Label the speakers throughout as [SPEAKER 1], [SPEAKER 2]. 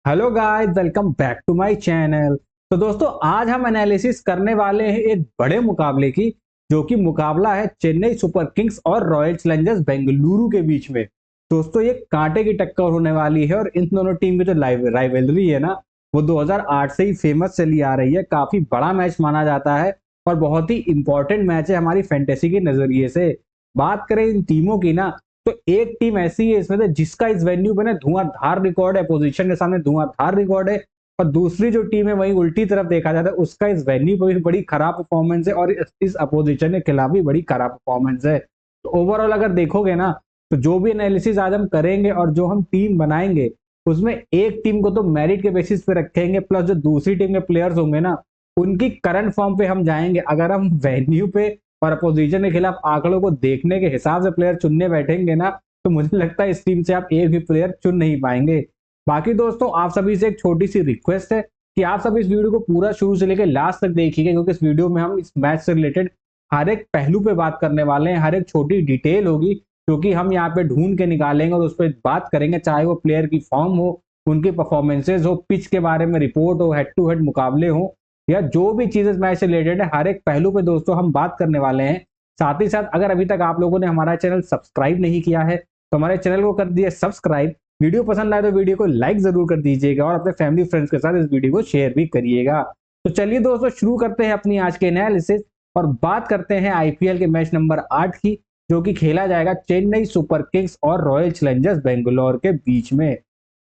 [SPEAKER 1] Hello guys, welcome back to my channel. तो दोस्तों, आज हम एनालिसिस करने वाले हैं एक बड़े मुकाबले की, जो कि मुकाबला है चेन्नई सुपर किंग्स और रॉयल चैलेंजर्स बेंगलुरु के बीच में। दोस्तों, ये कांटे की टक्कर होने वाली है और इन दोनों टीम की जो राइवलरी है ना, वो 2008 से ही फेमस चली आ रही है। काफी बड़ा मैच माना जाता है और बहुत ही इंपॉर्टेंट मैच है हमारी फैंटेसी के नजरिए से। बात करें इन टीमों की ना, तो एक टीम ऐसी है इसमें से जिसका इस वेन्यू पे ना धुआंधार रिकॉर्ड है, पोजीशन के सामने धुआंधार रिकॉर्ड है। और दूसरी जो टीम है वही उल्टी तरफ देखा जाता है, उसका इस वेन्यू पे भी बड़ी खराब परफॉर्मेंस है और इस अपोजिशन के खिलाफ भी बड़ी खराब परफॉर्मेंस है। तो ओवरऑल अगर देखोगे ना, तो जो भी एनालिसिस आज हम करेंगे और जो हम टीम बनाएंगे, उसमें एक टीम को तो मेरिट के बेसिस पे रखेंगे, प्लस जो दूसरी टीम के प्लेयर्स होंगे ना, उनकी करंट फॉर्म पे हम जाएंगे। अगर हम वेन्यू पे और अपोजिशन के खिलाफ आंकड़ों को देखने के हिसाब से प्लेयर चुनने बैठेंगे ना, तो मुझे लगता है इस टीम से आप एक भी प्लेयर चुन नहीं पाएंगे। बाकी दोस्तों, आप सभी से एक छोटी सी रिक्वेस्ट है कि आप सब इस वीडियो को पूरा शुरू से लेकर लास्ट तक देखिएगा, क्योंकि इस वीडियो में हम इस मैच से रिलेटेड हर एक पहलू पे बात करने वाले हैं। हर एक छोटी डिटेल होगी क्योंकि हम यहाँ पे ढूंढ के निकालेंगे और उस पर बात करेंगे, चाहे वो प्लेयर की फॉर्म हो, उनकी परफॉर्मेंसेज हो, पिच के बारे में रिपोर्ट हो, हेड टू हेड मुकाबले हो, या जो भी चीजें मैच से रिलेटेड है, हर एक पहलू पे दोस्तों हम बात करने वाले हैं। साथ ही साथ अगर अभी तक आप लोगों ने हमारा चैनल सब्सक्राइब नहीं किया है, तो हमारे चैनल को कर दिए सब्सक्राइब। वीडियो पसंद आए तो वीडियो को लाइक जरूर कर दीजिएगा और अपने फैमिली फ्रेंड्स के साथ इस वीडियो को शेयर भी करिएगा। तो चलिए दोस्तों, शुरू करते हैं अपनी आज के एनालिसिस और बात करते हैं आईपीएल के मैच नंबर 8 की, जो कि खेला जाएगा चेन्नई सुपर किंग्स और रॉयल चैलेंजर्स बेंगलोर के बीच में।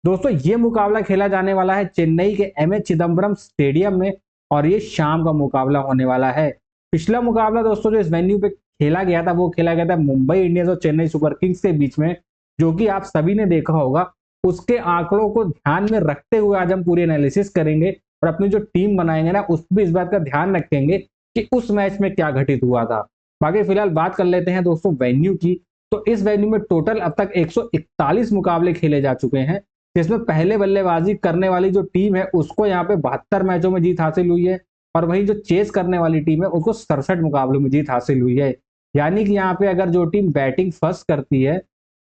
[SPEAKER 1] दोस्तों, ये मुकाबला खेला जाने वाला है चेन्नई के एमए चिदम्बरम स्टेडियम में और ये शाम का मुकाबला होने वाला है। पिछला मुकाबला दोस्तों जो इस वेन्यू पे खेला गया था, वो खेला गया था मुंबई इंडियंस और चेन्नई सुपर किंग्स के बीच में, जो कि आप सभी ने देखा होगा। उसके आंकड़ों को ध्यान में रखते हुए आज हम पूरी एनालिसिस करेंगे और अपनी जो टीम बनाएंगे ना, उस पर इस बात का ध्यान रखेंगे कि उस मैच में क्या घटित हुआ था। बाकी फिलहाल बात कर लेते हैं दोस्तों वेन्यू की। तो इस वेन्यू में टोटल अब तक 141 मुकाबले खेले जा चुके हैं, जिसमें पहले बल्लेबाजी करने वाली जो टीम है उसको यहाँ पे 72 मैचों में जीत हासिल हुई है और वहीं जो चेस करने वाली टीम है उसको 67 मुकाबलों में जीत हासिल हुई है। यानी कि यहाँ पे अगर जो टीम बैटिंग फर्स्ट करती है,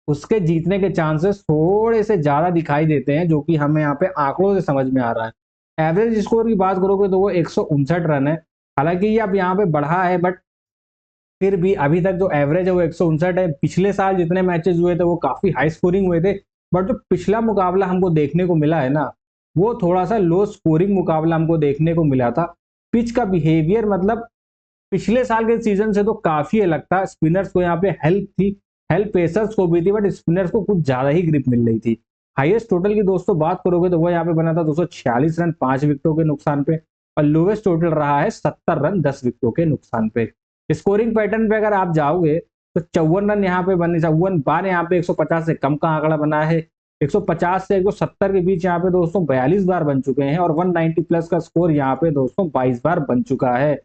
[SPEAKER 1] उसके जीतने के चांसेस थोड़े से ज्यादा दिखाई देते हैं, जो कि हमें यहाँ पे आंकड़ों से समझ में आ रहा है। एवरेज स्कोर की बात करोगे तो वो 159 रन है। हालांकि ये अब यहाँ पे बढ़ा है, बट फिर भी अभी तक जो एवरेज है वो 159 है। पिछले साल जितने मैचेस हुए थे वो काफी हाई स्कोरिंग हुए थे, बट जो पिछला मुकाबला हमको देखने को मिला है ना, वो थोड़ा सा लो स्कोरिंग मुकाबला हमको देखने को मिला था। पिच का बिहेवियर मतलब पिछले साल के सीजन से तो काफी अलग था। स्पिनर्स को यहाँ पे हेल्प थी, हेल्प पेसर्स को भी थी, बट स्पिनर्स को कुछ ज्यादा ही ग्रिप मिल रही थी। हाईएस्ट टोटल की दोस्तों बात करोगे तो वो यहाँ पे बना था 246 रन 5 विकेटों के नुकसान पे, और लोवेस्ट टोटल रहा है 70 रन 10 विकेटों के नुकसान पे। स्कोरिंग पैटर्न पे अगर आप जाओगे तो 54 रन यहाँ पे बने, 54 बार यहाँ पे 150 से कम का आंकड़ा बना है। 150 से 170 के बीच यहाँ पे दोस्तों 42 बार बन चुके हैं और 190 प्लस का स्कोर यहाँ पे दोस्तों 22 बार बन चुका है।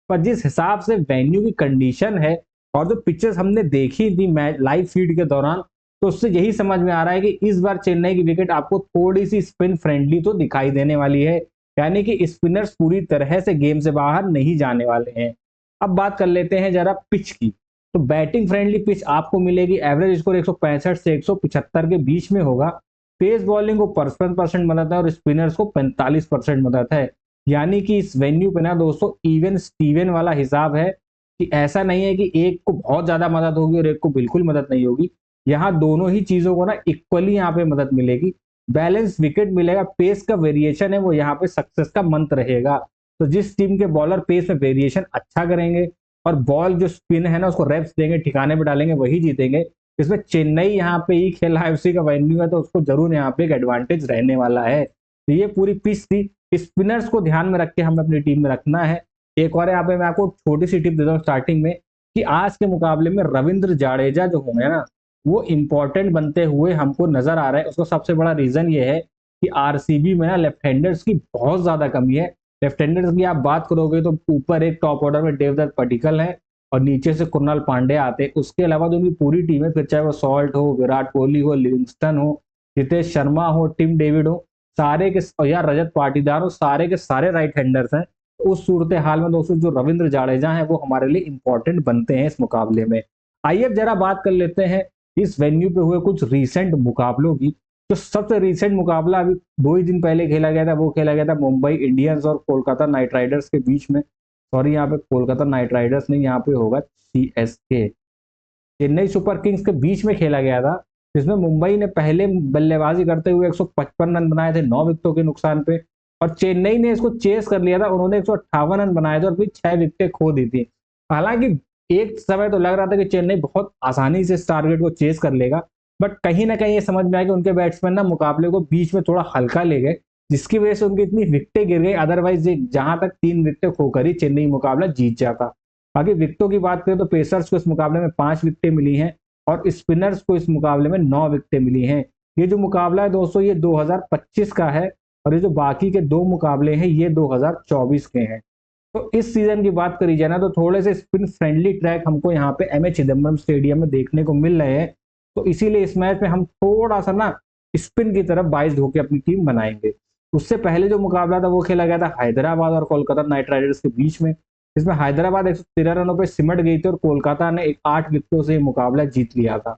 [SPEAKER 1] पर जिस हिसाब से वेन्यू की कंडीशन है और जो पिक्चर्स हमने देखी थी मैच लाइव फीड के दौरान, तो उससे यही समझ में आ रहा है कि इस बार चेन्नई की विकेट आपको थोड़ी सी स्पिन फ्रेंडली तो दिखाई देने वाली है। यानी कि स्पिनर्स पूरी तरह से गेम से बाहर नहीं जाने वाले हैं। अब बात कर लेते हैं जरा पिच की। तो बैटिंग फ्रेंडली पिच आपको मिलेगी। एवरेज स्कोर 165 से 175 के बीच में होगा। पेस बॉलिंग को 55% मदद है और स्पिनर्स को 45% मदद है। यानी कि इस वेन्यू पे ना दोस्तों इवन स्टीवन वाला हिसाब है, कि ऐसा नहीं है कि एक को बहुत ज्यादा मदद होगी और एक को बिल्कुल मदद नहीं होगी। यहाँ दोनों ही चीजों को ना इक्वली यहाँ पे मदद मिलेगी। बैलेंस विकेट मिलेगा। पेस का वेरिएशन है वो यहाँ पे सक्सेस का मंत्र रहेगा। तो जिस टीम के बॉलर पेस में वेरिएशन अच्छा करेंगे और बॉल जो स्पिन है ना उसको रेप्स देंगे, ठिकाने पे डालेंगे, वही जीतेंगे। इसमें चेन्नई यहाँ पे ही खेला है, उसी का वेन्यू है, तो उसको जरूर यहाँ पे एक एडवांटेज रहने वाला है। तो ये पूरी पिच थी। स्पिनर्स को ध्यान में रख के हमें अपनी टीम में रखना है। एक और यहाँ पे मैं आपको छोटी सी टिप देता हूँ स्टार्टिंग में, कि आज के मुकाबले में रविंद्र जाडेजा जो होंगे ना, वो इंपॉर्टेंट बनते हुए हमको नजर आ रहा है। उसका सबसे बड़ा रीजन ये है कि आरसीबी में ना लेफ्ट हैंडर्स की बहुत ज्यादा कमी है। लेफ्ट हैंडर्स की आप बात करोगे तो ऊपर एक टॉप ऑर्डर में देवदत्त पडिक्कल है और नीचे से कुणाल पांड्या आते हैं। उसके अलावा जो उनकी पूरी टीम है, फिर चाहे वो सॉल्ट हो, विराट कोहली हो, लिविंगस्टन हो, हितेश शर्मा हो, टिम डेविड हो, सारे के या रजत पाटीदार हो, सारे के सारे राइट हैंडर्स हैं। उस सूरत हाल में दोस्तों जो रविंद्र जाडेजा है वो हमारे लिए इंपॉर्टेंट बनते हैं इस मुकाबले में। आइए अब जरा बात कर लेते हैं इस वेन्यू पे हुए कुछ रीसेंट मुकाबलों की। जो सबसे रिसेंट मुकाबला अभी 2 ही दिन पहले खेला गया था वो खेला गया था मुंबई इंडियंस और कोलकाता नाइट राइडर्स के बीच में। सॉरी, यहाँ पे कोलकाता नाइट राइडर्स नहीं, यहाँ पे होगा सीएसके, चेन्नई सुपर किंग्स के बीच में खेला गया था, जिसमें मुंबई ने पहले बल्लेबाजी करते हुए 155 रन बनाए थे 9 विकेटों के नुकसान पे, और चेन्नई ने इसको चेस कर लिया था, उन्होंने 158 रन बनाए थे और फिर 6 विकेटें खो दी थी। हालांकि एक समय तो लग रहा था कि चेन्नई बहुत आसानी से इस टारगेट को चेस कर लेगा, बट कहीं ना कहीं ये समझ में आया कि उनके बैट्समैन ना मुकाबले को बीच में थोड़ा हल्का ले गए, जिसकी वजह से उनकी इतनी विकेटें गिर गई। अदरवाइज जहां तक 3 विकेटें खोकर ही चेन्नई मुकाबला जीत जाता। बाकी विकेटों की बात करें तो पेसर्स को इस मुकाबले में 5 विकेटें मिली हैं और स्पिनर्स को इस मुकाबले में 9 विकेटें मिली हैं। ये जो मुकाबला है दोस्तों ये 2025 का है और ये जो बाकी के 2 मुकाबले हैं ये 2024 के हैं। तो इस सीजन की बात करी जाए ना तो थोड़े से स्पिन फ्रेंडली ट्रैक हमको यहाँ पे एम ए चिदम्बरम स्टेडियम में देखने को मिल रहे हैं, तो इसीलिए इस मैच में हम थोड़ा सा ना स्पिन की तरफ बाइस्ड होकर अपनी टीम बनाएंगे। उससे पहले जो मुकाबला था वो खेला गया था हैदराबाद और कोलकाता नाइट राइडर्स के बीच में, इसमें हैदराबाद 113 रनों पर सिमट गई थी और कोलकाता ने 8 विकेटों से मुकाबला जीत लिया था।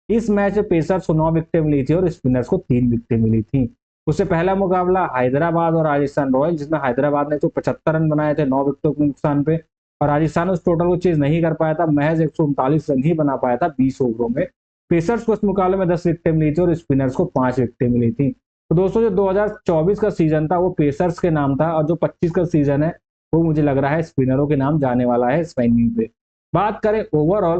[SPEAKER 1] इस मैच में पेसर्स को 9 विकेटें मिली थी और स्पिनर्स को 3 विकेटें मिली थी। उससे पहला मुकाबला हैदराबाद और राजस्थान रॉयल्स, जिसमें हैदराबाद ने तो 75 रन बनाए थे 9 विकेटों के नुकसान पे, और राजस्थान उस टोटल को चेज नहीं कर पाया था, महज 139 रन ही बना पाया था 20 ओवरों में। पेसर्स को इस मुकाबले में 10 विकेटें मिली थी और स्पिनर्स को 5 विकेटें मिली थी। तो दोस्तों जो 2024 का सीजन था वो पेसर्स के नाम था और जो 25 का सीजन है वो मुझे लग रहा है स्पिनरों के नाम जाने वाला है इस वेन्यू पे। बात करें ओवरऑल,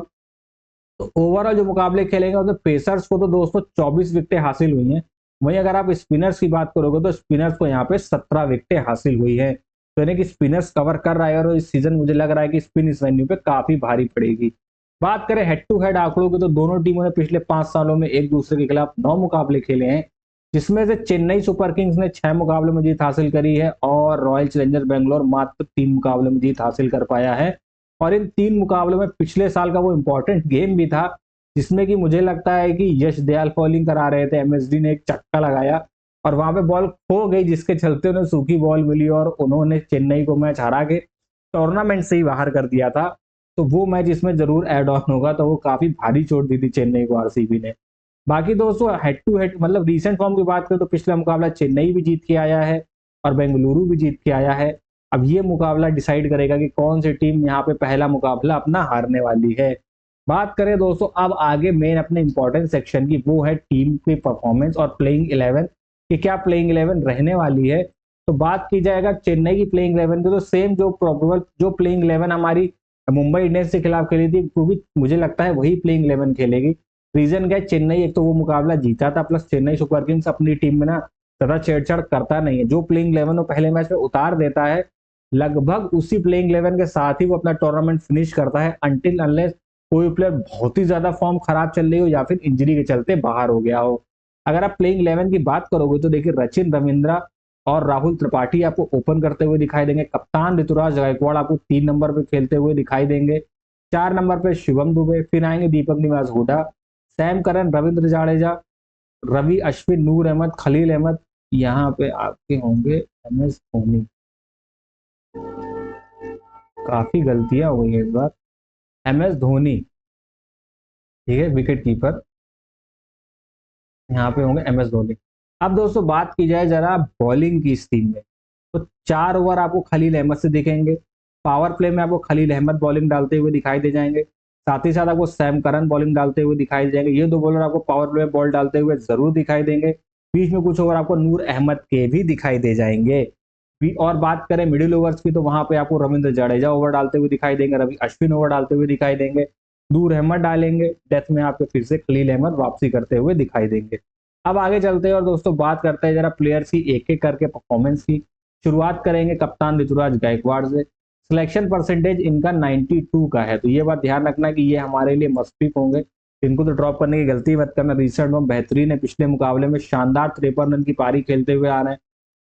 [SPEAKER 1] तो ओवरऑल जो मुकाबले खेलेंगे उसमें पेसर्स को तो दोस्तों 24 विकेटें हासिल हुई हैं। वहीं अगर आप स्पिनर्स की बात करोगे तो स्पिनर्स को यहाँ पे 17 विकेटें हासिल हुई है। तो यानी कि स्पिनर्स कवर कर रहा है और इस सीजन मुझे लग रहा है कि स्पिन इस वेन्यू पे काफी भारी पड़ेगी। बात करें हेड टू हेड आंकड़ों की तो दोनों टीमों ने पिछले 5 सालों में एक दूसरे के खिलाफ 9 मुकाबले खेले हैं, जिसमें से चेन्नई सुपर किंग्स ने 6 मुकाबलों में जीत हासिल करी है और रॉयल चैलेंजर्स बेंगलोर मात्र 3 मुकाबलों में जीत हासिल कर पाया है। और इन 3 मुकाबलों में पिछले साल का वो इंपॉर्टेंट गेम भी था जिसमें कि मुझे लगता है कि यश दयाल बॉलिंग करा रहे थे, एमएसडी ने एक चक्का लगाया और वहां पे बॉल खो गई, जिसके चलते उन्हें सूखी बॉल मिली और उन्होंने चेन्नई को मैच हरा के टूर्नामेंट से ही बाहर कर दिया था। तो वो मैच इसमें जरूर एड ऑन होगा, तो वो काफी भारी चोट दी थी चेन्नई को आरसीबी ने। बाकी दोस्तों हेड टू हेड मतलब रीसेंट फॉर्म की बात करें तो पिछला मुकाबला चेन्नई भी जीत के आया है और बेंगलुरु भी जीत के आया है। अब ये मुकाबला डिसाइड करेगा कि कौन सी टीम यहाँ पे पहला मुकाबला अपना हारने वाली है। बात करें दोस्तों अब आगे मेन अपने इंपॉर्टेंट सेक्शन की, वो है टीम की परफॉर्मेंस और प्लेइंग 11 कि क्या प्लेइंग 11 रहने वाली है। तो बात की जाएगा चेन्नई की प्लेइंग 11 की तो सेम जो प्रोबेबल जो प्लेइंग 11 हमारी मुंबई इंडियंस के खिलाफ खेली थी, क्योंकि मुझे लगता है वही प्लेइंग 11 खेलेगी। रीजन क्या है, चेन्नई एक तो वो मुकाबला जीता था, प्लस चेन्नई सुपर किंग्स अपनी टीम में ना ज्यादा छेड़छाड़ करता नहीं है। जो प्लेइंग 11 वो पहले मैच में उतार देता है लगभग उसी प्लेइंग 11 के साथ ही वो अपना टूर्नामेंट फिनिश करता है, अनटिल अनलेस कोई प्लेयर बहुत ही ज्यादा फॉर्म खराब चल रही हो या फिर इंजरी के चलते बाहर हो गया हो। अगर आप प्लेइंग 11 की बात करोगे तो देखिए रचिन रविंद्रा और राहुल त्रिपाठी आपको ओपन करते हुए दिखाई देंगे। कप्तान ऋतुराज गायकवाड़ आपको 3 नंबर पे खेलते हुए दिखाई देंगे। 4 नंबर पे शिवम दुबे, फिर आएंगे दीपक निवास हुडा, सैम करन, रविंद्र जाडेजा, रवि अश्विन, नूर अहमद, खलील अहमद। यहाँ पे आपके होंगे एमएस धोनी। काफी गलतियां हो गई इस बार। एमएस धोनी, ठीक है, विकेट कीपर यहाँ पे होंगे एमएस धोनी। अब दोस्तों बात की जाए जरा बॉलिंग की इस टीम में, तो 4 ओवर आपको खलील अहमद से दिखेंगे। पावर प्ले में आपको खलील अहमद बॉलिंग डालते हुए दिखाई दे जाएंगे, साथ ही साथ आपको सैम करन बॉलिंग डालते हुए दिखाई दे जाएंगे। ये 2 बॉलर आपको पावर प्ले में बॉल डालते हुए जरूर दिखाई देंगे। बीच में कुछ ओवर आपको नूर अहमद के भी दिखाई दे जाएंगे। और बात करें मिडिल ओवर्स की तो वहां पे आपको रविंद्र जडेजा ओवर डालते हुए दिखाई देंगे, रवि अश्विन ओवर डालते हुए दिखाई देंगे, नूर अहमद डालेंगे। डेथ में आपको फिर से खलील अहमद वापसी करते हुए दिखाई देंगे। अब आगे चलते हैं और दोस्तों बात करते हैं जरा प्लेयर्स की एक एक करके परफॉर्मेंस की। शुरुआत करेंगे कप्तान ऋतुराज गायकवाड़ से। सिलेक्शन परसेंटेज इनका 92 का है, तो ये बात ध्यान रखना कि ये हमारे लिए मस्ट पिक होंगे, इनको तो ड्रॉप करने की गलती मत करना। रिसेंट में बेहतरीन है, पिछले मुकाबले में शानदार 53 रन की पारी खेलते हुए आ रहे हैं।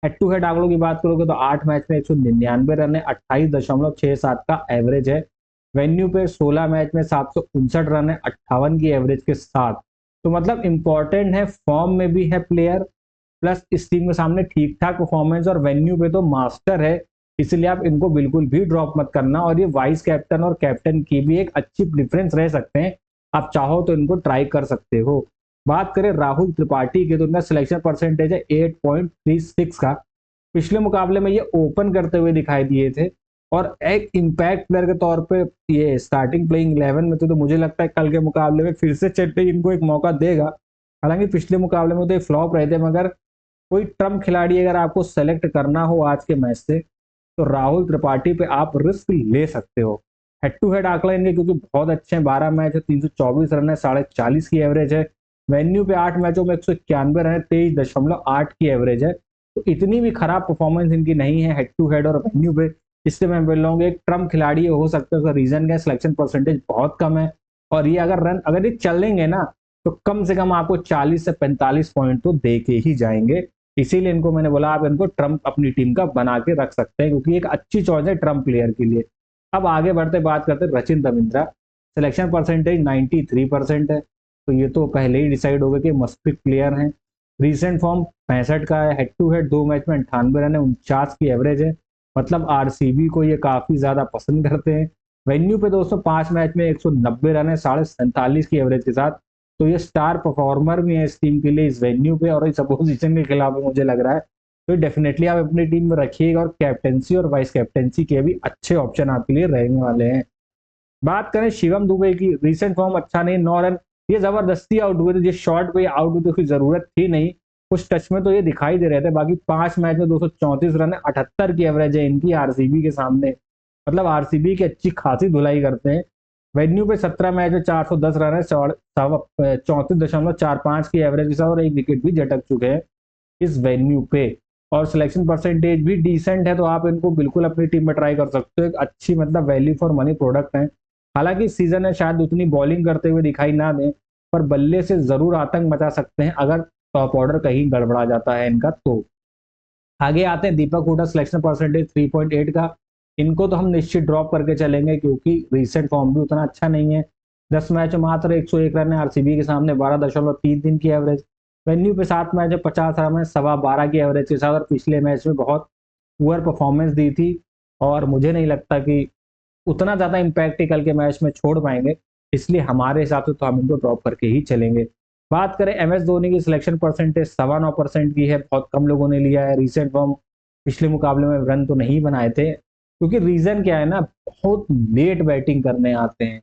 [SPEAKER 1] हेड टू हेड आंकड़ों की बात करोगे तो 8 मैच में 199 रन है, 28.67 का एवरेज है। वेन्यू पे 16 मैच में 759 रन है, 58 की एवरेज के साथ। तो मतलब इंपॉर्टेंट है, फॉर्म में भी है प्लेयर, प्लस इस टीम के सामने ठीक ठाक परफॉर्मेंस और वेन्यू पे तो मास्टर है, इसलिए आप इनको बिल्कुल भी ड्रॉप मत करना। और ये वाइस कैप्टन और कैप्टन की भी एक अच्छी प्रेफरेंस रह सकते हैं, आप चाहो तो इनको ट्राई कर सकते हो। बात करें राहुल त्रिपाठी की तो उनका सिलेक्शन परसेंटेज है 8.36 का। पिछले मुकाबले में ये ओपन करते हुए दिखाई दिए थे और एक इम्पैक्ट प्लेयर के तौर पे ये स्टार्टिंग प्लेइंग 11 में थे, तो मुझे लगता है कल के मुकाबले में फिर से चेन्नई इनको एक मौका देगा। हालांकि पिछले मुकाबले में तो एक फ्लॉप रहे थे, मगर कोई ट्रम्प खिलाड़ी अगर आपको सेलेक्ट करना हो आज के मैच से तो राहुल त्रिपाठी पे आप रिस्क ले सकते हो। हेड टू हेड आंकड़ा इनके क्योंकि बहुत अच्छे हैं, 12 मैच है, 324 रन है, 40.5 की एवरेज है। वेन्यू पे 8 मैचों में 191 रन है, 23.8 की एवरेज है। तो इतनी भी खराब परफॉर्मेंस इनकी नहीं है हेड टू हेड और वेन्यू पे। इससे मैं बोल रहा हूँ एक ट्रम्प खिलाड़ी हो सकता है, उसका रीजन क्या है, सिलेक्शन परसेंटेज बहुत कम है। और ये अगर ये चलेंगे ना तो कम से कम आपको 40 से 45 पॉइंट तो दे के ही जाएंगे। इसीलिए इनको मैंने बोला आप इनको ट्रम्प अपनी टीम का बना के रख सकते हैं, क्योंकि एक अच्छी चॉइस है ट्रम्प प्लेयर के लिए। अब आगे बढ़ते बात करते हैं रचिन रविंद्रा। सिलेक्शन परसेंटेज 93% है, तो ये तो पहले ही डिसाइड हो गया कि मस्तिष्क प्लेयर हैं। रिसेंट फॉर्म 65 का है, हेड टू हेड 2 मैच में 98 रन है, 49 की एवरेज है। मतलब आरसीबी को ये काफी ज्यादा पसंद करते हैं। वेन्यू पे दोस्तों 5 मैच में 190 रन है, 47 की एवरेज के साथ। तो ये स्टार परफॉर्मर भी है इस टीम के लिए इस वेन्यू पे और इस अपोजिशन के खिलाफ मुझे लग रहा है। तो डेफिनेटली आप अपनी टीम में रखिएगा और कैप्टेंसी और वाइस कैप्टेंसी के भी अच्छे ऑप्शन आपके लिए रहने वाले हैं। बात करें शिवम दुबे की, रिसेंट फॉर्म अच्छा नहीं, 9 रन। ये जबरदस्ती आउट हुए थे, जिस शॉट पे आउट हुए थे उसकी जरूरत थी नहीं, कुछ टच में तो ये दिखाई दे रहे थे। बाकी 5 मैच में 234 रन है, 78 की एवरेज है इनकी आरसीबी के सामने। मतलब आरसीबी की अच्छी खासी धुलाई करते हैं। वेन्यू पे 17 मैच में 410 रन है, 34.45 की एवरेज के साथ और एक विकेट भी झटक चुके हैं इस वेन्यू पे। और सिलेक्शन परसेंटेज भी डिसेंट है, तो आप इनको बिल्कुल अपनी टीम में ट्राई कर सकते हो। एक अच्छी मतलब वैल्यू फॉर मनी प्रोडक्ट है। हालांकि सीजन है शायद उतनी बॉलिंग करते हुए दिखाई ना दें, पर बल्ले से जरूर आतंक मचा सकते हैं अगर टॉप ऑर्डर कहीं गड़बड़ा जाता है इनका तो। आगे आते हैं दीपक हुडा, सिलेक्शन परसेंटेज 3.8 का। इनको तो हम निश्चित ड्रॉप करके चलेंगे क्योंकि रिसेंट फॉर्म भी उतना अच्छा नहीं है। 10 मैच में मात्र 101 रन है आरसीबी के सामने, 12.33 की एवरेज। वेन्यू पे 7 मैच में 50 रन है, 12.25 की एवरेज के साथ। और पिछले मैच में बहुत पुअर परफॉर्मेंस दी थी और मुझे नहीं लगता कि उतना ज्यादा इम्पैक्ट कल के मैच में छोड़ पाएंगे। इसलिए हमारे हिसाब से तो हम इनको ड्रॉप करके ही चलेंगे। बात करें एमएस धोनी की, सिलेक्शन परसेंटेज 9.25% की है, बहुत कम लोगों ने लिया है। रिसेंट फॉर्म पिछले मुकाबले में रन तो नहीं बनाए थे, क्योंकि रीजन क्या है ना, बहुत लेट बैटिंग करने आते हैं,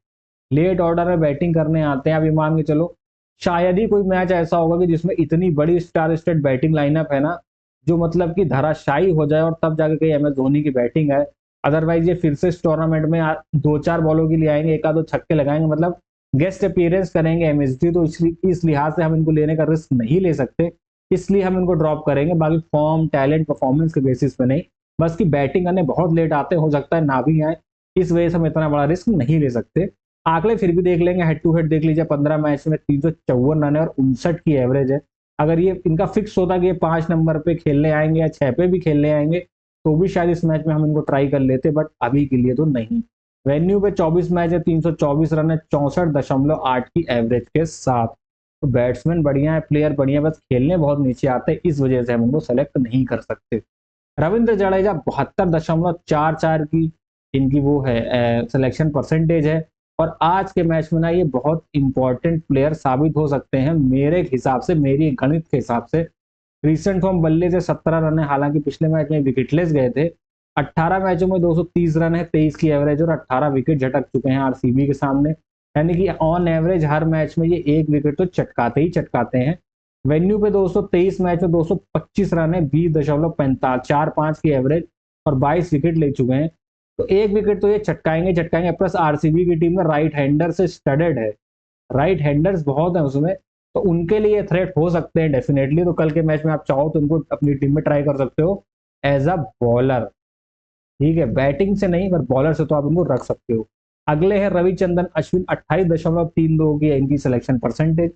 [SPEAKER 1] लेट ऑर्डर में बैटिंग करने आते हैं। अभी मान के चलो शायद ही कोई मैच ऐसा होगा कि जिसमें इतनी बड़ी स्टार स्टेट बैटिंग लाइनअप है ना, जो मतलब कि धराशायी हो जाए और तब जाकर के एमएस धोनी की बैटिंग है। अदरवाइज ये फिर से इस टूर्नामेंट में 2-4 बॉलों के लिए आएंगे, एक आध दो छक्के लगाएंगे, मतलब गेस्ट अपीयरेंस करेंगे एमएसडी, तो इस लिहाज से हम इनको लेने का रिस्क नहीं ले सकते। इसलिए हम इनको ड्रॉप करेंगे, बाकी फॉर्म टैलेंट परफॉर्मेंस के बेसिस पे नहीं। बस की बैटिंग करने बहुत लेट आते, हो सकता है ना भी आए, इस वजह से हम इतना बड़ा रिस्क नहीं ले सकते। आंकड़े फिर भी देख लेंगे, हेड टू हेड देख लीजिए, 15 मैच में 354 रन है और 59 की एवरेज है। अगर ये इनका फिक्स होता कि ये 5 नंबर पे खेलने आएंगे या 6 पे भी खेलने आएंगे तो भी शायद इस मैच में हम इनको ट्राई कर लेते, बट अभी के लिए तो नहीं। वेन्यू पे 24 मैच है, 324 रन है, 64.8 की एवरेज के साथ। तो बैट्समैन बढ़िया है, प्लेयर बढ़िया, बस खेलने बहुत नीचे आते हैं, इस वजह से हम उनको सेलेक्ट नहीं कर सकते। रविंद्र जडेजा 72.44 की इनकी वो है सिलेक्शन परसेंटेज है। और आज के मैच में ना ये बहुत इंपॉर्टेंट प्लेयर साबित हो सकते हैं मेरे हिसाब से, मेरी गणित के हिसाब से। रिसेंट फॉर्म बल्ले से 17 रन है, हालांकि पिछले मैच में विकेटलेस गए थे। 18 मैचों में 230 रन है, 23 की एवरेज और 18 विकेट झटक चुके हैं आरसीबी के सामने। यानी कि ऑन एवरेज हर मैच में ये एक विकेट तो चटकाते ही चटकाते हैं। वेन्यू पे 223 मैच में 225 रन है, 20.45 की एवरेज और 22 विकेट ले चुके हैं। तो एक विकेट तो ये चटकाएंगे चटकाएंगे। प्लस आरसीबी की टीम में राइट हैंडर से स्टडेड है, राइट हैंडर्स बहुत है उसमें, तो उनके लिए थ्रेट हो सकते हैं डेफिनेटली। तो कल के मैच में आप चाहो तो उनको अपनी टीम में ट्राई कर सकते हो एज अ बॉलर। ठीक है, बैटिंग से नहीं पर बॉलर से तो आप इनको रख सकते हो। अगले हैं रविचंद्रन अश्विन, 28.32 की है इनकी सिलेक्शन परसेंटेज।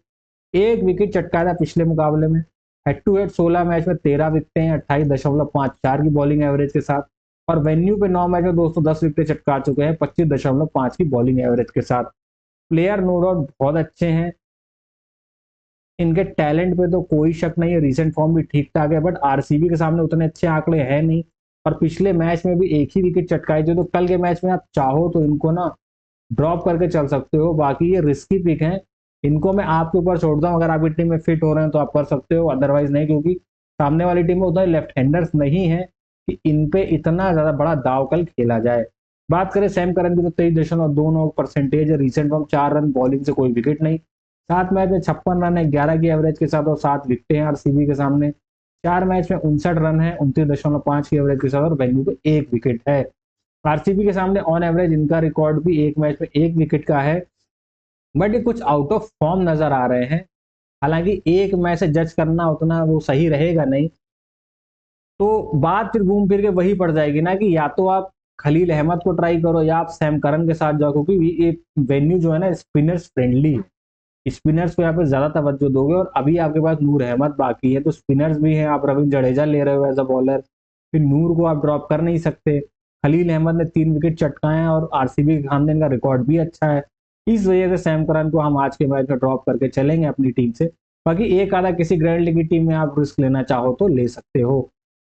[SPEAKER 1] एक विकेट चटकाया था पिछले मुकाबले में। हेड टू हेड 16 मैच में 13 विकेट हैं, 28.54 की बॉलिंग एवरेज के साथ। और वेन्यू पे 9 मैच में 210 विकेट चटका चुके हैं, 25.5 की बॉलिंग एवरेज के साथ। प्लेयर नो डाउट बहुत अच्छे हैं, इनके टैलेंट पे तो कोई शक नहीं है, रिसेंट फॉर्म भी ठीक ठाक है, बट आरसीबी के सामने उतने अच्छे आंकड़े हैं नहीं। और पिछले मैच में भी एक ही विकेट चटकाई थी, तो कल के मैच में आप चाहो तो इनको ना ड्रॉप करके चल सकते हो। बाकी ये रिस्की पिक है, इनको मैं आपके ऊपर छोड़ता हूँ, अगर आपकी टीम में फिट हो रहे हैं तो आप कर सकते हो, अदरवाइज नहीं, क्योंकि सामने वाली टीम में उतना लेफ्ट हैंडर्स नहीं है कि इन पे इतना ज्यादा बड़ा दावकल खेला जाए। बात करें सैम करन की तो 23.29% है, रिसेंट फॉर्म 4 रन बॉलिंग से कोई विकेट नहीं, 7 मैच में 56 रन है 11 की एवरेज के साथ और 7 विकेट हैं आरसीबी के सामने। 4 मैच में 59 रन है 29.5 की एवरेज के साथ और वेन्यू पे 1 विकेट है। आरसीबी के सामने ऑन एवरेज इनका रिकॉर्ड भी एक मैच में 1 विकेट का है, बट ये कुछ आउट ऑफ फॉर्म नजर आ रहे हैं। हालांकि एक मैच से जज करना उतना वो सही रहेगा नहीं, तो बात फिर घूम फिर के वही पड़ जाएगी ना कि या तो आप खलील अहमद को ट्राई करो या आप सैम करन के साथ जाओ, क्योंकि ये वेन्यू जो है ना स्पिनर्स फ्रेंडली है, स्पिनर्स को यहाँ पे ज्यादा तवज्जो दोगे। और अभी आपके पास नूर अहमद बाकी है, तो स्पिनर्स भी हैं, आप रविंद्र जडेजा ले रहे हो एज अ बॉलर, फिर नूर को आप ड्रॉप कर नहीं सकते। खलील अहमद ने 3 विकेट चटकाए हैं और आरसीबी के सामने इनका रिकॉर्ड भी अच्छा है, इस वजह से सैम करन को हम आज के मैच में ड्रॉप करके चलेंगे अपनी टीम से। बाकी एक आधा किसी ग्रैंड लीग की टीम में आप रिस्क लेना चाहो तो ले सकते हो।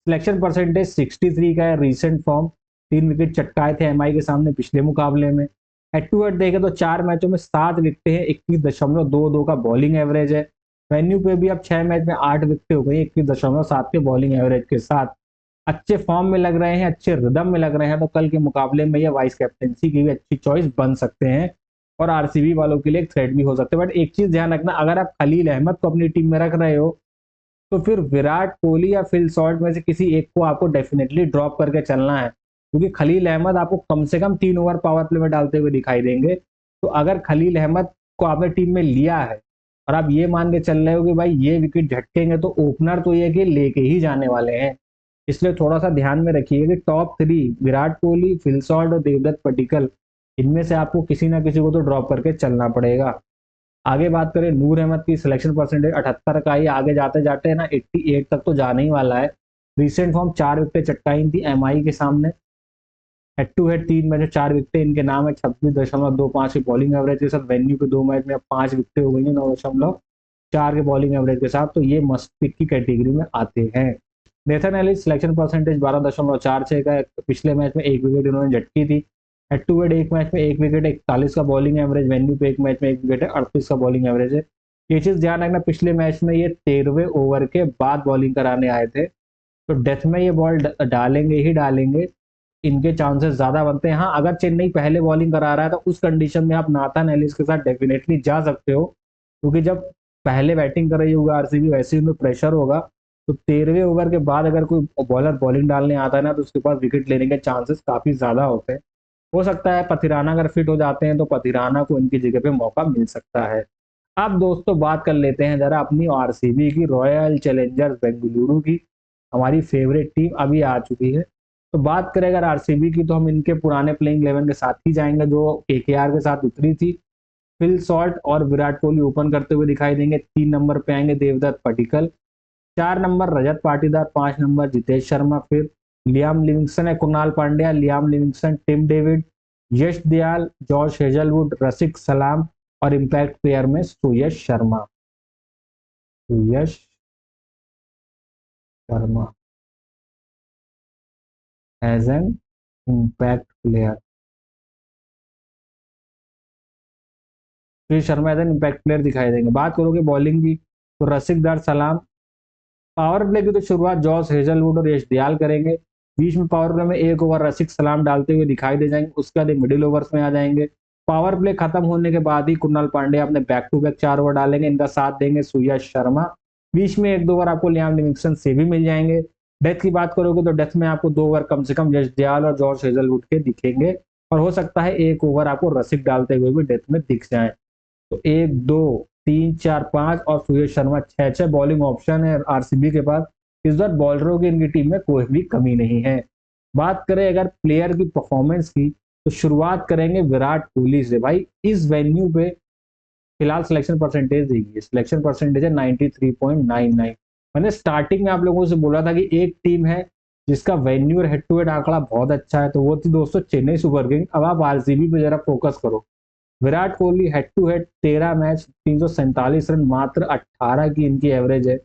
[SPEAKER 1] सिलेक्शन परसेंटेज 63 का है, रिसेंट फॉर्म 3 विकेट चटकाए थे एमआई के सामने पिछले मुकाबले में। हेड टू हेड देखें तो 4 मैचों में 7 विकेट हैं, 21.22 का बॉलिंग एवरेज है। वेन्यू पे भी अब 6 मैच में 8 विकेट हो गई 21.7 के बॉलिंग एवरेज के साथ। अच्छे फॉर्म में लग रहे हैं, अच्छे रिदम में लग रहे हैं, तो कल के मुकाबले में ये वाइस कैप्टेंसी की भी अच्छी चॉइस बन सकते हैं और आरसीबी वालों के लिए एक थ्रेट भी हो सकते हैं। बट एक चीज ध्यान रखना, अगर आप खलील अहमद को अपनी टीम में रख रहे हो तो फिर विराट कोहली या फिल सॉल्ट में से किसी एक को आपको डेफिनेटली ड्रॉप करके चलना है, क्योंकि खलील अहमद आपको कम से कम 3 ओवर पावर प्ले में डालते हुए दिखाई देंगे। तो अगर खलील अहमद को आपने टीम में लिया है और आप ये मान के चल रहे हो कि भाई ये विकेट झटकेंगे, तो ओपनर तो ये कि लेके ही जाने वाले हैं, इसलिए थोड़ा सा ध्यान में रखिएगा कि top 3 Virat Kohli, Phil Salt और देवदत्त पडिक्कल, इनमें से आपको किसी ना किसी को तो ड्रॉप करके चलना पड़ेगा। आगे बात करें नूर अहमद की, सिलेक्शन परसेंटेज 78 का ही, आगे जाते जाते ना 88 तक तो जाने ही वाला है। रिसेंट फॉर्म 4 विकेट चटकाई थी एमआई के सामने, हेड टू हेड 3 मैच में 4 विकेट इनके नाम है, 26.25 की बॉलिंग एवरेज के साथ। वेन्यू के 2 मैच में अब 5 विकेट हो गई है 9.4 के बॉलिंग एवरेज के साथ, तो ये मस्ट पिक की कैटेगरी में आते हैं। नेथन एलिस सिलेक्शन परसेंटेज 12.46 का है, पिछले मैच में 1 विकेट इन्होंने झटकी थी। हेड टू हेड 1 मैच में 1 विकेट, 41 का बॉलिंग एवरेज। वेन्यू पे 1 मैच में 1 विकेट है, 38 का बॉलिंग एवरेज है। ये चीज ध्यान रखना, पिछले मैच में ये 13वें ओवर के बाद बॉलिंग कराने आए थे, तो डेथ में ये बॉल डालेंगे ही डालेंगे, इनके चांसेस ज्यादा बनते हैं। हाँ, अगर चेन्नई पहले बॉलिंग करा रहा है तो उस कंडीशन में आप नाथन एलिस के साथ डेफिनेटली जा सकते हो, क्योंकि जब पहले बैटिंग कर रही होगा आरसीबी, वैसे ही उनमें प्रेशर होगा, तो 13वें ओवर के बाद अगर कोई बॉलर बॉलिंग डालने आता है ना, तो उसके पास विकेट लेने के चांसेस काफी ज्यादा होते हैं। हो सकता है पथिराना अगर फिट हो जाते हैं तो पथिराना को इनकी जगह पे मौका मिल सकता है। अब दोस्तों बात कर लेते हैं जरा अपनी आरसीबी की, रॉयल चैलेंजर्स बेंगलुरु की, हमारी फेवरेट टीम अभी आ चुकी है। तो बात करें अगर आरसीबी की, तो हम इनके पुराने प्लेइंग 11 के साथ ही जाएंगे जो केकेआर के साथ उतरी थी। फिल सॉल्ट और विराट कोहली ओपन करते हुए दिखाई देंगे। 3 नंबर पे आएंगे देवदत्त पडिक्कल, 4 नंबर रजत पाटीदार, 5 नंबर जितेश शर्मा, फिर लियाम लिविंगस्टन है, Krunal Pandya, Liam Livingstone, Tim David, Yash Dayal, George Hazlewood, Rasikh Salam और इम्पैक्ट प्लेयर में Suyash Sharma. Suyash Sharma as an impact player, Suyash Sharma as an impact player दिखाई देंगे। बात करोगे बॉलिंग की, तो रसिक दार सलाम। पावर प्ले की तो शुरुआत जॉस हेजलवुड और यश दयाल करेंगे, बीच में पावर प्ले में 1 ओवर रसिक सलाम डालते हुए दिखाई दे जाएंगे, उसके बाद मिडिल ओवर्स में आ जाएंगे। पावर प्ले खत्म होने के बाद ही कुणाल पांडे अपने बैक टू बैक 4 ओवर डालेंगे, इनका साथ देंगे सुयश शर्मा। बीच में 1-2 ओवर आपको लियाम लिविंगस्टन से भी मिल जाएंगे। डेथ की बात करोगे तो डेथ में आपको 2 ओवर कम से कम यश दयाल और जॉर्ज हेजलवुड के दिखेंगे, और हो सकता है 1 ओवर आपको रसिक डालते हुए भी डेथ में दिख जाए। तो 1, 2, 3, 4, 5 और सूर्य शर्मा 6 बॉलिंग ऑप्शन है आरसीबी के पास। इस बार बॉलरों की इनकी टीम में कोई भी कमी नहीं है। बात करें अगर प्लेयर की परफॉर्मेंस की, तो शुरुआत करेंगे विराट कोहली से। भाई इस वेन्यू पे फिलहाल सिलेक्शन परसेंटेज देखिए, सिलेक्शन परसेंटेज है 93.99। मैंने स्टार्टिंग में आप लोगों से बोला था कि एक टीम है जिसका वेन्यू और हेड टू हेड आंकड़ा बहुत अच्छा है, तो वो थी दोस्तों चेन्नई सुपर किंग। अब आप आरसीबी पे जरा फोकस करो। Virat Kohli head to head 13 match 347 run, मात्र 18 की इनकी एवरेज है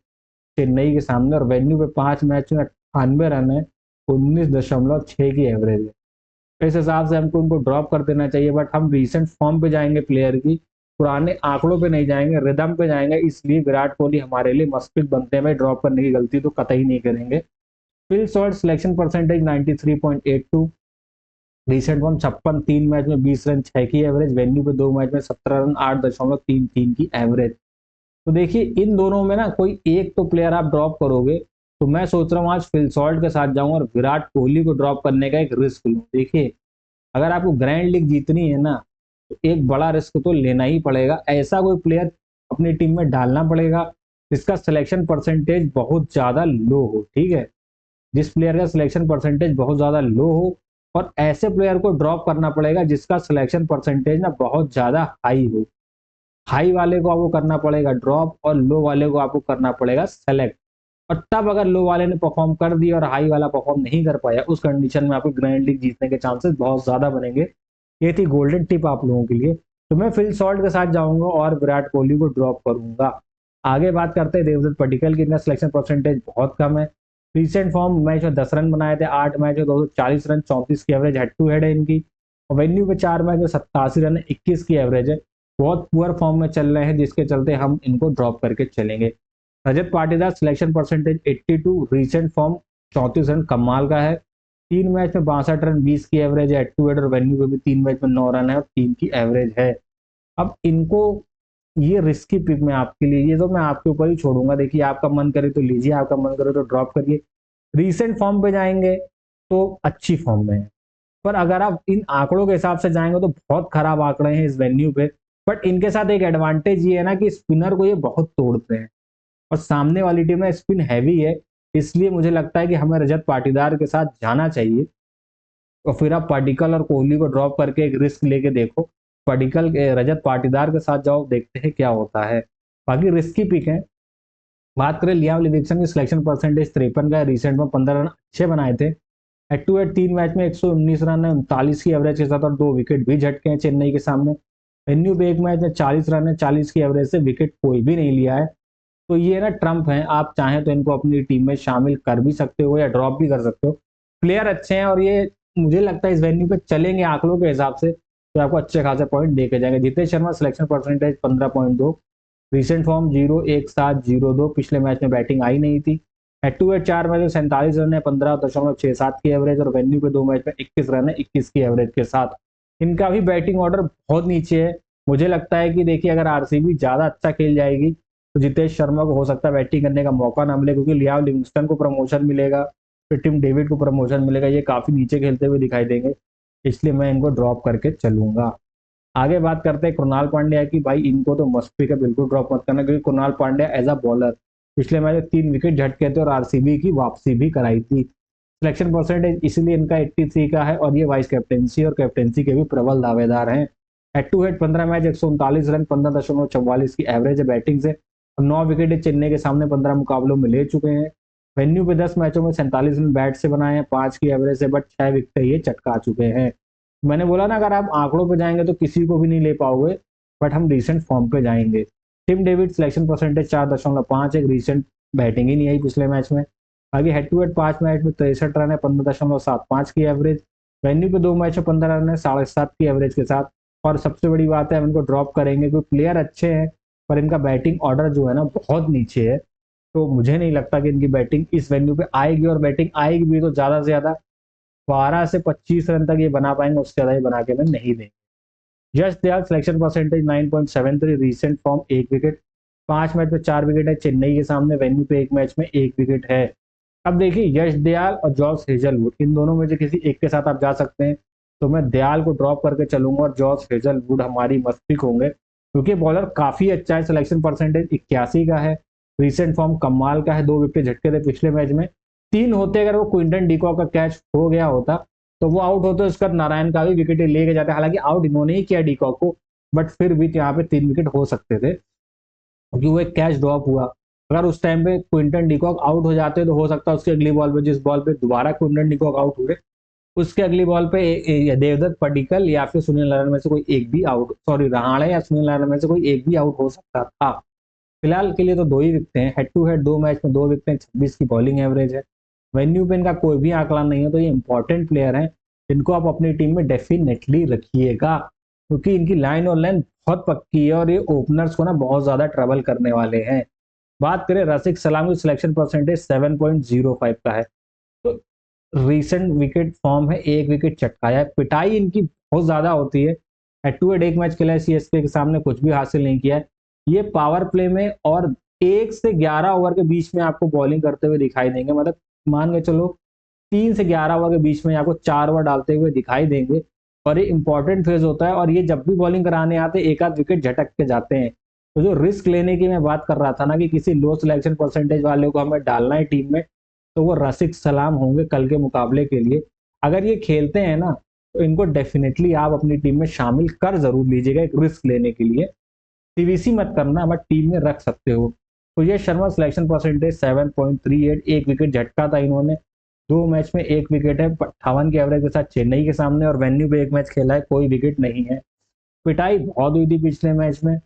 [SPEAKER 1] चेन्नई के सामने, और वेन्यू पे 5 मैच में 98 रन है, 19.6 की एवरेज है। इस हिसाब से हमको उनको ड्रॉप कर देना चाहिए, बट हम रीसेंट फॉर्म पे जाएंगे प्लेयर की, पुराने आंकड़ों पे नहीं जाएंगे, रिदम पे जाएंगे, इसलिए विराट कोहली हमारे लिए मस्ट पिक बनते हैं भाई। ड्रॉप करने की गलती तो कतई नहीं करेंगे। Phil Salt selection percentage 93.82, recent form 56, 3 match में 20 रन 6 की एवरेज, वेन्यू पे 2 मैच में 17 रन 8.33 की एवरेज। तो देखिए इन दोनों में ना कोई एक तो प्लेयर आप ड्रॉप करोगे, तो मैं सोच रहा हूँ आज फिल सॉल्ट के साथ जाऊं और विराट कोहली को ड्रॉप करने का एक रिस्क लूं। देखिए अगर आपको ग्रैंड लीग जीतनी है ना, तो एक बड़ा रिस्क तो लेना ही पड़ेगा। ऐसा कोई प्लेयर अपनी टीम में डालना पड़ेगा जिसका सिलेक्शन परसेंटेज बहुत ज्यादा लो हो, ठीक है, जिस प्लेयर का सिलेक्शन परसेंटेज बहुत ज्यादा लो हो, और ऐसे प्लेयर को ड्रॉप करना पड़ेगा जिसका सिलेक्शन परसेंटेज ना बहुत ज्यादा हाई हो। हाई वाले को आपको करना पड़ेगा ड्रॉप और लो वाले को आपको करना पड़ेगा सेलेक्ट। और तब अगर लो वाले ने परफॉर्म कर दिया और हाई वाला परफॉर्म नहीं कर पाया, उस कंडीशन में आपको ग्रैंड लीग जीतने के चांसेस बहुत ज्यादा बनेंगे। ये थी गोल्डन टिप आप लोगों के लिए। तो मैं फिल सॉल्ट के साथ जाऊंगा और विराट कोहली को ड्रॉप करूंगा। आगे बात करते हैं देवदत्त पडिक्कल की। इनका सिलेक्शन परसेंटेज बहुत कम है। रिसेंट फॉर्म मैच में 10 रन बनाए थे, 8 मैच में 240 रन, 34 की एवरेज हेड टू हेड है इनकी। और वेन्यू पे 4 मैच में 87 रन, 21 की एवरेज है। बहुत पुअर फॉर्म में चल रहे हैं, जिसके चलते हम इनको ड्रॉप करके चलेंगे। Rajat Patidar selection percentage 82, recent form 34 run कमाल का है। 3 मैच में 62 रन, 20 की एवरेज है, हेड टू हेड और वेन्यू पे भी 3 मैच में 9 रन है और 3 की एवरेज है। अब इनको ये रिस्की पिक में आपके लिए, ये तो मैं आपके ऊपर ही छोड़ूंगा। देखिए आपका मन करे तो लीजिए, आपका मन करे तो ड्रॉप करिए। रीसेंट फॉर्म पे जाएंगे तो अच्छी फॉर्म में है, पर अगर आप इन आंकड़ों के हिसाब से जाएंगे तो बहुत खराब आंकड़े हैं इस वेन्यू पे। बट इनके साथ एक एडवांटेज ये है ना कि स्पिनर को ये बहुत तोड़ते हैं और सामने वाली टीम में स्पिन हैवी है, इसलिए मुझे लगता है कि हमें रजत पाटीदार के साथ जाना चाहिए। और फिर आप पाटिकल और कोहली को ड्रॉप करके एक रिस्क लेके देखो। पाटिकल रजत पाटीदार के साथ जाओ, देखते हैं क्या होता है। बाकी रिस्की पिक है। बात करें लियाम लिविंगस्टन की, सिलेक्शन परसेंटेज 53 का, रिसेंट में 15 रन अच्छे बनाए थे। हेड टू हेड 3 मैच में 119 रन है, 39 की एवरेज के साथ, और 2 विकेट भी झटके हैं चेन्नई के सामने। वेन्यू पे 1 मैच में 40 रन है, 40 की एवरेज से, विकेट कोई भी नहीं लिया है। तो ये ना ट्रम्प है, आप चाहें तो इनको अपनी टीम में शामिल कर भी सकते हो या ड्रॉप भी कर सकते हो। प्लेयर अच्छे हैं और ये मुझे लगता है इस वेन्यू पे चलेंगे आंकड़ों के हिसाब से, तो आपको अच्छे खासे पॉइंट दे के जाएंगे। Jitesh Sharma selection percentage 15.2, recent form 0-1-7-0-2, पिछले मैच में बैटिंग आई नहीं थी। हेड टू हेड 4 मैच में 47 रन है, 15.67 की एवरेज, और वेन्यू पे 2 मैच में 21 रन है, 21 की एवरेज के साथ। इनका भी बैटिंग ऑर्डर बहुत नीचे है। मुझे लगता है कि देखिए अगर आरसीबी ज्यादा अच्छा खेल जाएगी तो जितेश शर्मा को हो सकता है बैटिंग करने का मौका ना मिले, क्योंकि लियाम लिविंगस्टन को प्रमोशन मिलेगा, फिर टिम डेविड को प्रमोशन मिलेगा, ये काफी नीचे खेलते हुए दिखाई देंगे, इसलिए मैं इनको ड्रॉप करके चलूंगा। आगे बात करते हैं कृणाल पांड्या की। भाई इनको तो मस्ट पिक है, बिल्कुल ड्रॉप मत करना, क्योंकि Krunal Pandya as a bowler पिछले मैच में 3 विकेट झटके थे और आरसीबी की वापसी भी कराई थी। सिलेक्शन परसेंटेज इसलिए इनका 83 का है, और ये वाइस कैप्टेंसी और कैप्टेंसी के भी प्रबल दावेदार हैं। Head to head 15 match 139 run, 15.44 की एवरेज है बैटिंग से, और 9 विकेट चेन्नई के सामने 15 मुकाबलों में ले चुके हैं। वेन्यू पे 10 मैचों में 47 रन बैट से बनाए हैं, 5 की एवरेज है, बट 6 विकेट ये चटका चुके हैं। मैंने बोला ना अगर आप आंकड़ों पे जाएंगे तो किसी को भी नहीं ले पाओगे, बट हम रिसेंट फॉर्म पे जाएंगे। टिम डेविड सिलेक्शन परसेंटेज 4.5, एक रिसेंट बैटिंग ही नहीं आई पिछले मैच में। बाकी हेड टू हेड 5 मैच में 63 रन है, 15.75 की एवरेज। वेन्यू पे 2 मैच में 15 रन है, 7.5 की एवरेज के साथ। और सबसे बड़ी बात है हम इनको ड्रॉप करेंगे क्योंकि प्लेयर अच्छे हैं, पर इनका बैटिंग ऑर्डर जो है ना बहुत नीचे है। तो मुझे नहीं लगता कि इनकी बैटिंग इस वेन्यू पे आएगी, और बैटिंग आएगी भी तो ज्यादा से ज्यादा 12 से 25 रन तक ये बना पाएंगे, उससे ज्यादा ही बना के मैं नहीं देंगे। Yash Dayal selection percentage 9.73, recent form 1 wicket, 5 match में 4 विकेट है चेन्नई के सामने, वेन्यू पे 1 मैच में 1 विकेट है। अब देखिए यश दयाल और जॉस हेजलवुड, इन दोनों में से किसी एक के साथ आप जा सकते हैं, तो मैं दयाल को ड्रॉप करके चलूंगा और जॉस हेजलवुड हमारी मस्ट पिक होंगे, क्योंकि बॉलर काफी अच्छा है। सिलेक्शन परसेंटेज 81 का है, रिसेंट फॉर्म कमाल का है, 2 विकेट झटके थे पिछले मैच में, 3 होते अगर वो क्विंटन डिकॉक का कैच हो गया होता तो वो आउट होते, उसका नारायण का भी विकेट लेके जाते। हालांकि आउट इन्होंने ही किया डिकॉक को, बट फिर भी यहाँ पे 3 विकेट हो सकते थे, क्योंकि वो एक कैच ड्रॉप हुआ। अगर उस टाइम पे क्विंटन डिकॉक आउट हो जाते तो हो सकता है उसके अगली बॉल पे, जिस बॉल पे दोबारा क्विंटन डिकॉक आउट हुए, उसके अगली बॉल पे देवदत्त पडिक्कल या फिर सुनील नारायण में से कोई एक भी आउट, सॉरी रहाणे या सुनील नारायण में से कोई एक भी आउट हो सकता था। फिलहाल के लिए तो 2 ही विकेट हैं। हेड टू हेड 2 मैच में 2 विकेट, 26 की बॉलिंग एवरेज है। वेन्यू पे इनका कोई भी आंकड़ा नहीं है, तो ये इंपॉर्टेंट प्लेयर हैं, इनको आप अपनी टीम में डेफिनेटली रखिएगा। क्योंकि इनकी लाइन और लाइन बहुत पक्की है और ये ओपनर्स को ना बहुत ज्यादा ट्रबल करने वाले हैं। बात करें रसिक सलाम की सिलेक्शन परसेंटेज 7.05 का है। तो रीसेंट विकेट फॉर्म है, एक विकेट चटकाया है, पिटाई इनकी बहुत ज्यादा होती है। हेड टू हेड एक मैच खेला है सीएसके के सामने, कुछ भी हासिल नहीं किया है। ये पावर प्ले में और 1 से 11 ओवर के बीच में आपको बॉलिंग करते हुए दिखाई देंगे। मतलब मान के चलो 3 से 11 ओवर के बीच में आपको 4 ओवर डालते हुए दिखाई देंगे। और ये इंपॉर्टेंट फेज होता है और ये जब भी बॉलिंग कराने आते एक आध विकेट झटक के जाते हैं। तो जो रिस्क लेने की मैं बात कर रहा था ना कि किसी लो सिलेक्शन परसेंटेज वाले को हमें डालना है टीम में, तो वो रसिक सलाम होंगे कल के मुकाबले के लिए। अगर ये खेलते हैं ना तो इनको डेफिनेटली आप अपनी टीम में शामिल कर जरूर लीजिएगा एक रिस्क लेने के लिए। सीवीसी मत करना बट टीम में रख सकते हो। तो ये शर्मा सिलेक्शन परसेंटेज 7.38, एक विकेट झटका था इन्होंने। 2 मैच में एक विकेट है, 58 के एवरेज के साथ चेन्नई के सामने, और वेन्यू पे एक मैच खेला है, कोई विकेट नहीं है। पिटाई बहुत हुई थी पिछले मैच में।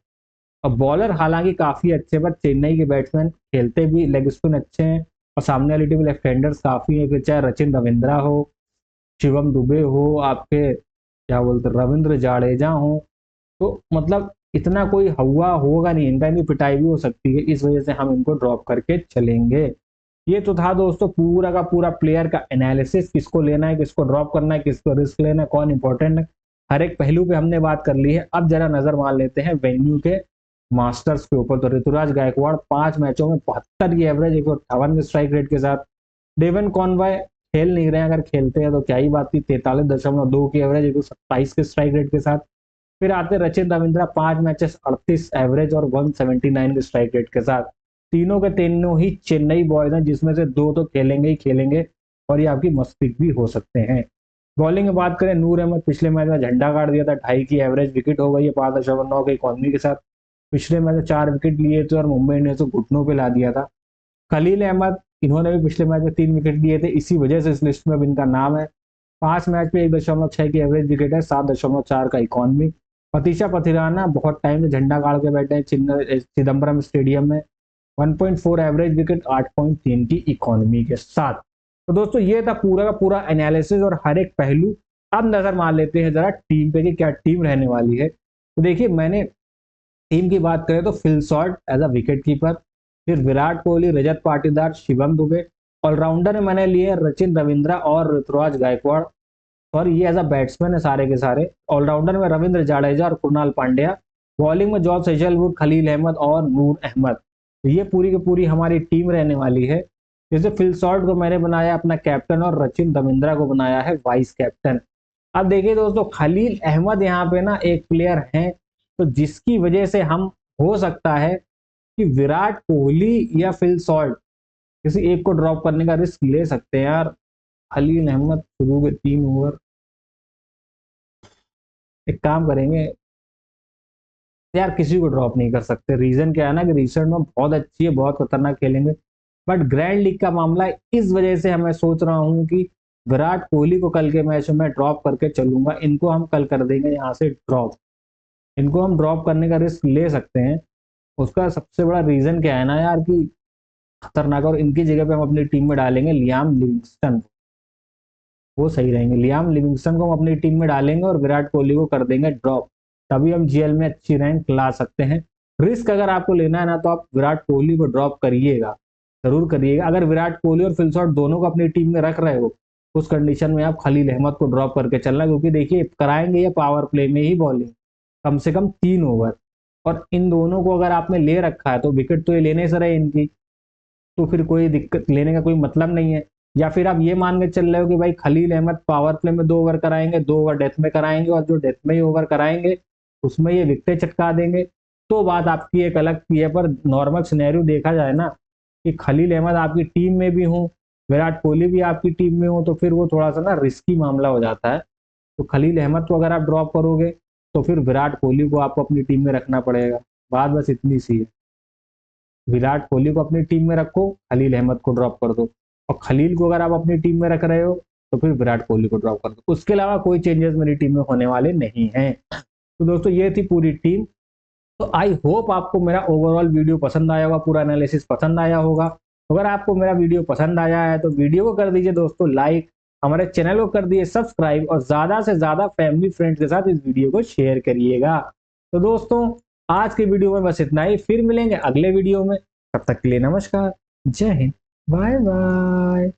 [SPEAKER 1] अब बॉलर हालांकि काफी अच्छे, पर चेन्नई के बैट्समैन खेलते भी लेग स्पिन अच्छे हैं और सामने वाली टीम लेफ्ट हैंडर्स काफी है, चाहे रचिन रविंद्रा हो, शिवम दुबे हो, आपके क्या बोलते रविंद्र जाडेजा हो। तो मतलब इतना कोई हवा होगा नहीं, इनका इनकी पिटाई भी हो सकती है, इस वजह से हम इनको ड्रॉप करके चलेंगे। ये तो था दोस्तों पूरा का पूरा प्लेयर का एनालिसिस, किसको लेना है, किसको ड्रॉप करना है, किसको रिस्क लेना है, कौन इंपॉर्टेंट है, हर एक पहलू पे हमने बात कर ली है। अब जरा नजर मार लेते हैं वेन्यू के मास्टर्स के ऊपर। तो ऋतुराज गायकवाड़ 5 मैचों में 72 की एवरेज, 158 के स्ट्राइक रेट के साथ। डेवन कॉनवॉय खेल नहीं रहे हैं, अगर खेलते हैं तो क्या ही बात थी, 43.2 की एवरेज, 127 के स्ट्राइक रेट के साथ। फिर आते रचिन रविंद्रा, 5 मैचेस 38 एवरेज और 179 के स्ट्राइक रेट के साथ। तीनों के तीनों ही चेन्नई बॉयज हैं, जिसमें से 2 तो खेलेंगे ही खेलेंगे और ये आपकी मस्तिष्क भी हो सकते हैं। बॉलिंग में बात करें, नूर अहमद पिछले मैच में झंडा गाड़ दिया था, 2.5 की एवरेज, विकेट हो गई है 5.9 के इकॉनमी के साथ। पिछले मैच में 4 विकेट लिए थे और मुंबई इंडियंस को घुटनों पे ला दिया था। खलील अहमद, इन्होंने भी पिछले मैच में 3 विकेट लिए थे, इसी वजह से इस लिस्ट में अब इनका नाम है। 5 मैच पे 1.6 की एवरेज विकेट है, 7.4 का इकॉनमी। पतीशा पथिराना बहुत टाइम से झंडा गाड़ के बैठे हैं चिदम्बरम स्टेडियम में, 1.4 एवरेज विकेट, 8.3 की इकोनॉमी के साथ। तो दोस्तों ये था पूरा का पूरा एनालिसिस और हर एक पहलू। अब नजर मार लेते हैं जरा टीम पे कि क्या टीम रहने वाली है। तो देखिए, मैंने टीम की बात करें तो Phil Short as a wicket keeper, फिर विराट कोहली, रजत पाटीदार, शिवम दुबे। ऑलराउंडर में मैंने लिए रचिन रविंद्रा और ऋतुराज गायकवाड़, और ये एज अ बैट्समैन है सारे के सारे। ऑलराउंडर में रविंद्र जाडेजा और कुणाल पांड्या। बॉलिंग में जॉस हेजलवुड, खलील अहमद और नूर अहमद। तो ये पूरी की पूरी हमारी टीम रहने वाली है। जैसे फिल शॉर्ट को मैंने बनाया अपना कैप्टन और रचिन रविंद्रा को बनाया है वाइस कैप्टन। अब देखिए दोस्तों, खलील अहमद यहाँ पे ना एक प्लेयर हैं तो जिसकी वजह से हम, हो सकता है कि विराट कोहली या फिल शॉर्ट किसी एक को ड्रॉप करने का रिस्क ले सकते हैं यार। खलील अहमद शुरू के 3 ओवर, एक काम करेंगे यार, किसी को ड्रॉप नहीं कर सकते। रीजन क्या है ना कि रिसेंट में बहुत अच्छी है, बहुत खतरनाक खेलेंगे, बट ग्रैंड लीग का मामला है, इस वजह से मैं सोच रहा हूँ कि विराट कोहली को कल के मैच में ड्रॉप करके चलूंगा। इनको हम कल कर देंगे यहाँ से ड्रॉप, इनको हम ड्रॉप करने का रिस्क ले सकते हैं। उसका सबसे बड़ा रीजन क्या है ना यार कि खतरनाक, और इनकी जगह पे हम अपनी टीम में डालेंगे लियाम लिविंगस्टन, वो सही रहेंगे। लियाम लिविंगस्टन को हम अपनी टीम में डालेंगे और विराट कोहली को कर देंगे ड्रॉप, तभी हम जीएल में अच्छी रैंक ला सकते हैं। रिस्क अगर आपको लेना है ना तो आप विराट कोहली को ड्रॉप करिएगा, जरूर करिएगा। अगर विराट कोहली और फिल शॉर्ट दोनों को अपनी टीम में रख रहे हो, उस कंडीशन में आप खलील अहमद को ड्रॉप करके चलना, क्योंकि देखिए कराएंगे ये पावर प्ले में ही बॉलिंग, कम से कम 3 ओवर। और इन दोनों को अगर आपने ले रखा है तो विकेट तो ये लेने से रहे इनकी, तो फिर कोई दिक्कत लेने का कोई मतलब नहीं है। या फिर आप ये मान के चल रहे हो कि भाई खलील अहमद पावर प्ले में 2 ओवर कराएंगे, 2 ओवर डेथ में कराएंगे, और जो डेथ में ही ओवर कराएंगे उसमें ये विकेटें चटका देंगे, तो बात आपकी एक अलग की है। पर नॉर्मल सिनेरियो देखा जाए ना कि खलील अहमद आपकी टीम में भी हो, विराट कोहली भी आपकी टीम में हो, तो फिर वो थोड़ा सा ना रिस्की मामला हो जाता है। तो खलील अहमद को अगर आप ड्रॉप करोगे तो फिर विराट कोहली को आपको अपनी टीम में रखना पड़ेगा। बात बस इतनी सी है, विराट कोहली को अपनी टीम में रखो, खलील अहमद को ड्रॉप कर दो। और खलील को अगर आप अपनी टीम में रख रहे हो तो फिर विराट कोहली को ड्रॉप कर दो। उसके अलावा कोई चेंजेस मेरी टीम में होने वाले नहीं हैं। तो दोस्तों ये थी पूरी टीम। तो आई होप आपको मेरा ओवरऑल वीडियो पसंद आया होगा, पूरा एनालिसिस पसंद आया होगा। अगर आपको मेरा वीडियो पसंद आया है तो वीडियो को कर दीजिए दोस्तों लाइक, हमारे चैनल को कर दिए सब्सक्राइब और ज्यादा से ज्यादा फैमिली फ्रेंड्स के साथ इस वीडियो को शेयर करिएगा। तो दोस्तों आज की वीडियो में बस इतना ही, फिर मिलेंगे अगले वीडियो में। तब तक के लिए नमस्कार, जय हिंद, बाय बाय।